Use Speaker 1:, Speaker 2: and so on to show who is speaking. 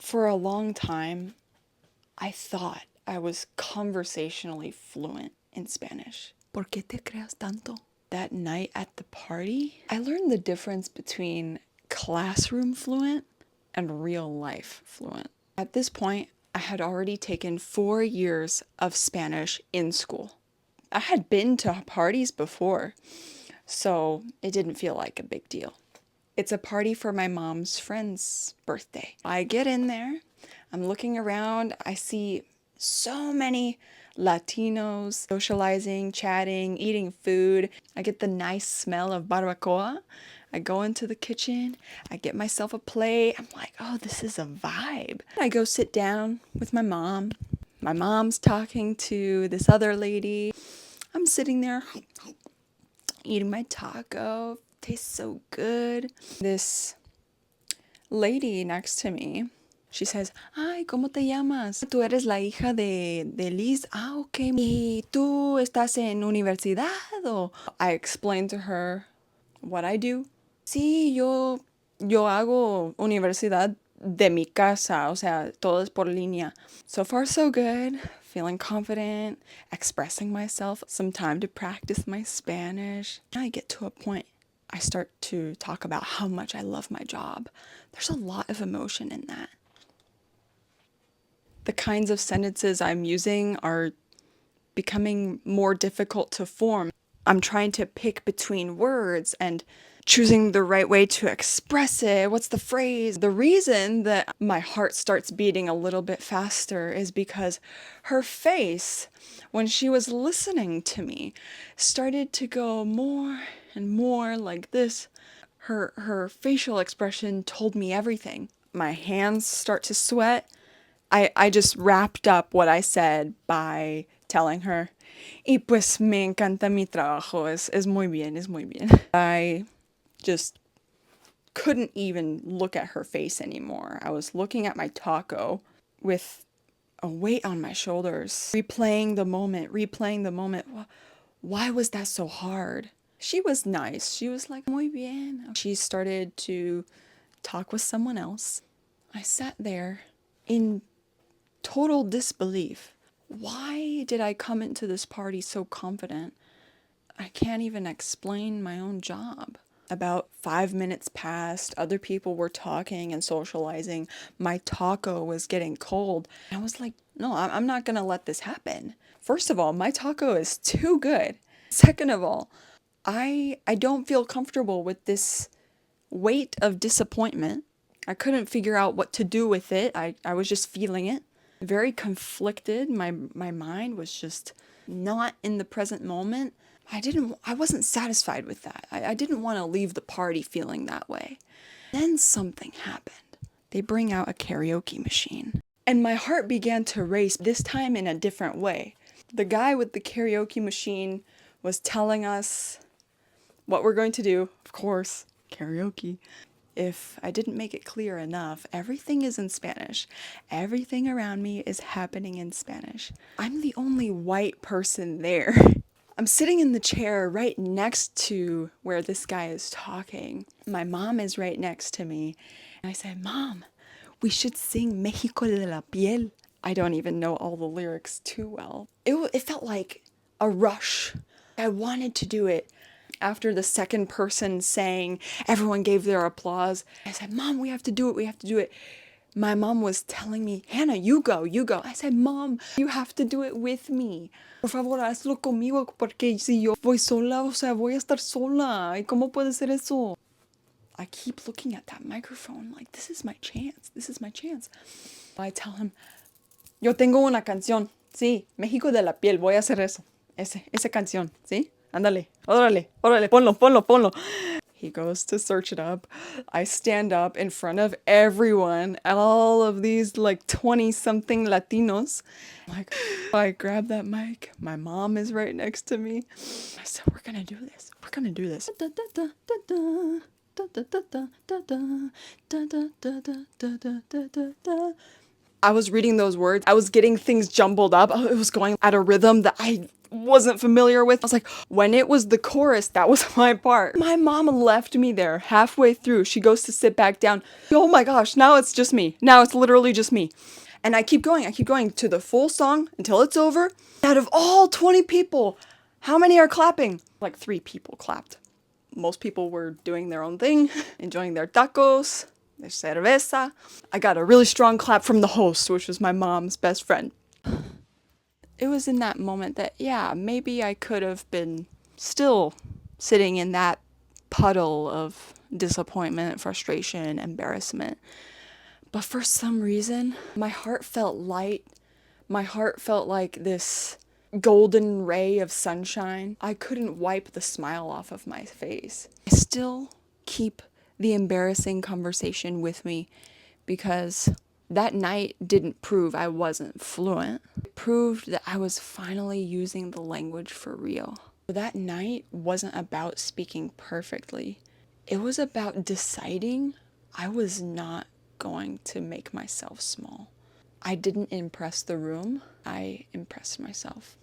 Speaker 1: For a long time, I thought I was conversationally fluent in Spanish.
Speaker 2: ¿Por qué te creas tanto?
Speaker 1: That night at the party, I learned the difference between classroom fluent and real life fluent. At this point, I had already taken 4 years of Spanish in school. I had been to parties before, so it didn't feel like a big deal. It's a party for my mom's friend's birthday. I get in there, I'm looking around, I see so many Latinos socializing, chatting, eating food. I get the nice smell of barbacoa. I go into the kitchen, I get myself a plate. I'm like, oh, this is a vibe. I go sit down with my mom. My mom's talking to this other lady. I'm sitting there eating my taco. Tastes so good. This lady next to me, she says, ay, ¿cómo te llamas? Tú eres la hija de Liz. Ah, ok. ¿Y tú estás en universidad? O I explained to her what I do. Sí, yo hago universidad de mi casa, o sea, todo es por línea. So far, so good. Feeling confident, expressing myself, some time to practice my Spanish. I get to a point, I start to talk about how much I love my job. There's a lot of emotion in that. The kinds of sentences I'm using are becoming more difficult to form. I'm trying to pick between words and choosing the right way to express it. What's the phrase? The reason that my heart starts beating a little bit faster is because her face, when she was listening to me, started to go more and more like this. Her facial expression told me everything. My hands start to sweat. I just wrapped up what I said by telling her, y pues me encanta mi trabajo, es muy bien, es muy bien. I just couldn't even look at her face anymore. I was looking at my taco with a weight on my shoulders, replaying the moment. Why was that so hard? She was nice. She was like, muy bien. She started to talk with someone else. I sat there in total disbelief. Why did I come into this party so confident? I can't even explain my own job. About 5 minutes passed, other people were talking and socializing. My taco was getting cold. I was like, no, I'm not gonna let this happen. First of all, my taco is too good. Second of all, I don't feel comfortable with this weight of disappointment. I couldn't figure out what to do with it. I was just feeling it. Very conflicted. My mind was just not in the present moment. I wasn't satisfied with that. I didn't want to leave the party feeling that way. Then something happened. They bring out a karaoke machine. And my heart began to race, this time in a different way. The guy with the karaoke machine was telling us what we're going to do. Of course, karaoke. If I didn't make it clear enough, everything is in Spanish. Everything around me is happening in Spanish. I'm the only white person there. I'm sitting in the chair right next to where this guy is talking. My mom is right next to me. And I said, Mom, we should sing México de la piel. I don't even know all the lyrics too well. It felt like a rush. I wanted to do it. After the second person sang, everyone gave their applause. I said, Mom, we have to do it. My mom was telling me, Hannah, you go. I said, Mom, you have to do it with me. Por favor, hazlo conmigo, porque si yo voy sola, o sea, voy a estar sola. ¿Y cómo puede ser eso? I keep looking at that microphone like, this is my chance. I tell him, yo tengo una canción. Sí, México de la piel, voy a hacer eso. Esa canción, ¿sí? Ándale, órale, ponlo. He goes to search it up. I stand up in front of everyone, all of these like 20-something Latinos. Like, I grab that mic. My mom is right next to me. I said, we're gonna do this. I was reading those words. I was getting things jumbled up. It was going at a rhythm that I wasn't familiar with. I was like, when it was the chorus, that was my part. My mom left me there halfway through. She goes to sit back down. Oh my gosh, now it's just me. Now it's literally just me. And I keep going to the full song until it's over. Out of all 20 people, how many are clapping? Like 3 people clapped. Most people were doing their own thing, enjoying their tacos, their cerveza. I got a really strong clap from the host, which was my mom's best friend. It was in that moment that, yeah, maybe I could have been still sitting in that puddle of disappointment, frustration, embarrassment. But for some reason, my heart felt light. My heart felt like this golden ray of sunshine. I couldn't wipe the smile off of my face. I still keep the embarrassing conversation with me because that night didn't prove I wasn't fluent. It proved that I was finally using the language for real. That night wasn't about speaking perfectly. It was about deciding I was not going to make myself small. I didn't impress the room, I impressed myself.